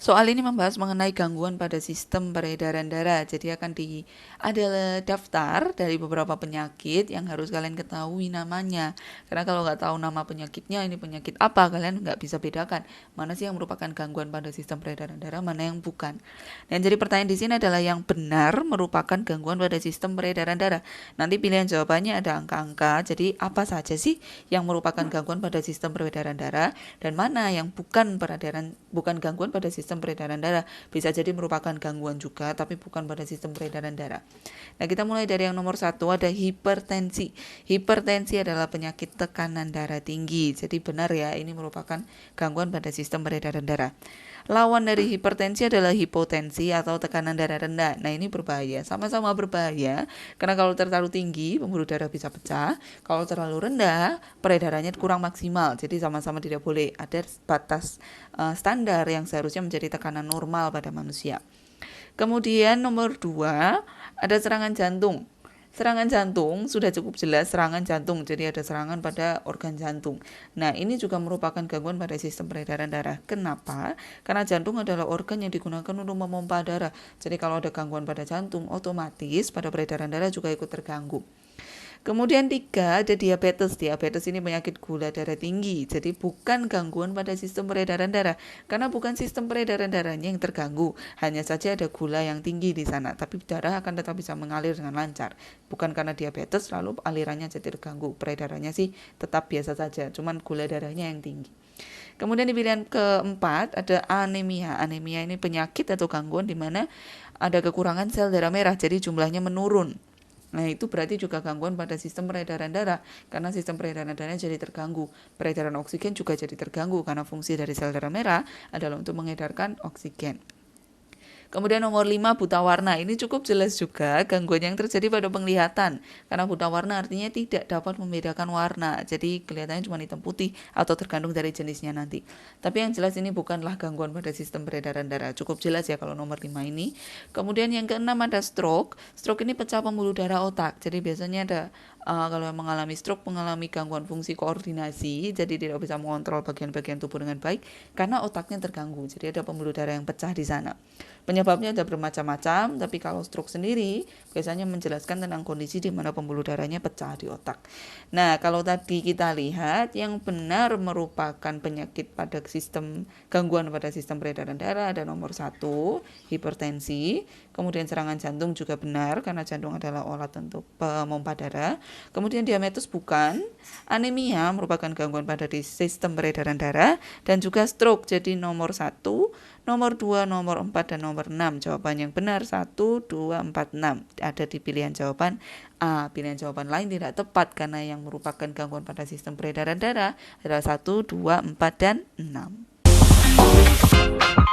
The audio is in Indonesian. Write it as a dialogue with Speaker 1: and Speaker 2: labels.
Speaker 1: Soal ini membahas mengenai gangguan pada sistem peredaran darah. Jadi ada daftar dari beberapa penyakit yang harus kalian ketahui namanya. Karena kalau nggak tahu nama penyakitnya, ini penyakit apa, kalian nggak bisa bedakan mana sih yang merupakan gangguan pada sistem peredaran darah, mana yang bukan. Dan jadi pertanyaan di sini adalah yang benar merupakan gangguan pada sistem peredaran darah. Nanti pilihan jawabannya ada angka-angka. Jadi apa saja sih yang merupakan gangguan pada sistem peredaran darah dan mana yang bukan gangguan pada sistem peredaran darah. Bisa jadi merupakan gangguan juga, tapi bukan pada sistem peredaran darah. Nah, kita mulai dari yang nomor 1, ada hipertensi. Hipertensi adalah penyakit tekanan darah tinggi. Jadi benar ya, ini merupakan gangguan pada sistem peredaran darah. Lawan dari hipertensi adalah hipotensi atau tekanan darah rendah. Nah, ini berbahaya. Sama-sama berbahaya, karena kalau terlalu tinggi, pembuluh darah bisa pecah. Kalau terlalu rendah, peredarannya kurang maksimal. Jadi sama-sama tidak boleh. Ada batas standar yang seharusnya menjadi tekanan normal pada manusia. Kemudian nomor 2, ada serangan jantung. Serangan jantung sudah cukup jelas, serangan jantung, jadi ada serangan pada organ jantung. Nah, ini juga merupakan gangguan pada sistem peredaran darah. Kenapa? Karena jantung adalah organ yang digunakan untuk memompa darah. Jadi kalau ada gangguan pada jantung, otomatis pada peredaran darah juga ikut terganggu. Kemudian 3, ada diabetes. Diabetes ini penyakit gula darah tinggi. Jadi bukan gangguan pada sistem peredaran darah. Karena bukan sistem peredaran darahnya yang terganggu. Hanya saja ada gula yang tinggi di sana. Tapi darah akan tetap bisa mengalir dengan lancar. Bukan karena diabetes lalu alirannya jadi terganggu. Peredarannya sih tetap biasa saja. Cuman gula darahnya yang tinggi. Kemudian di pilihan keempat ada anemia. Anemia ini penyakit atau gangguan di mana ada kekurangan sel darah merah. Jadi jumlahnya menurun. Nah, itu berarti juga gangguan pada sistem peredaran darah, karena sistem peredaran darah jadi terganggu. Peredaran oksigen juga jadi terganggu, karena fungsi dari sel darah merah adalah untuk mengedarkan oksigen. Kemudian nomor 5, buta warna. Ini cukup jelas juga gangguan yang terjadi pada penglihatan. Karena buta warna artinya tidak dapat membedakan warna. Jadi kelihatannya cuma hitam putih atau tergantung dari jenisnya nanti. Tapi yang jelas ini bukanlah gangguan pada sistem peredaran darah. Cukup jelas ya kalau nomor 5 ini. Kemudian yang keenam ada stroke. Stroke ini pecah pembuluh darah otak. Jadi biasanya ada kalau yang mengalami stroke mengalami gangguan fungsi koordinasi. Jadi tidak bisa mengontrol bagian-bagian tubuh dengan baik karena otaknya terganggu. Jadi ada pembuluh darah yang pecah di sana. Penyebabnya ada bermacam-macam, tapi kalau stroke sendiri biasanya menjelaskan tentang kondisi di mana pembuluh darahnya pecah di otak. Nah, kalau tadi kita lihat yang benar merupakan penyakit pada sistem gangguan pada sistem peredaran darah ada nomor 1, hipertensi. Kemudian serangan jantung juga benar karena jantung adalah alat untuk pompa darah. Kemudian diabetes bukan. Anemia merupakan gangguan pada sistem peredaran darah dan juga stroke. Jadi nomor 1, nomor 2, nomor 4, dan nomor 6. Jawaban yang benar 1, 2, 4, 6. Ada di pilihan jawaban A. Pilihan jawaban lain tidak tepat karena yang merupakan gangguan pada sistem peredaran darah adalah 1, 2, 4, dan 6.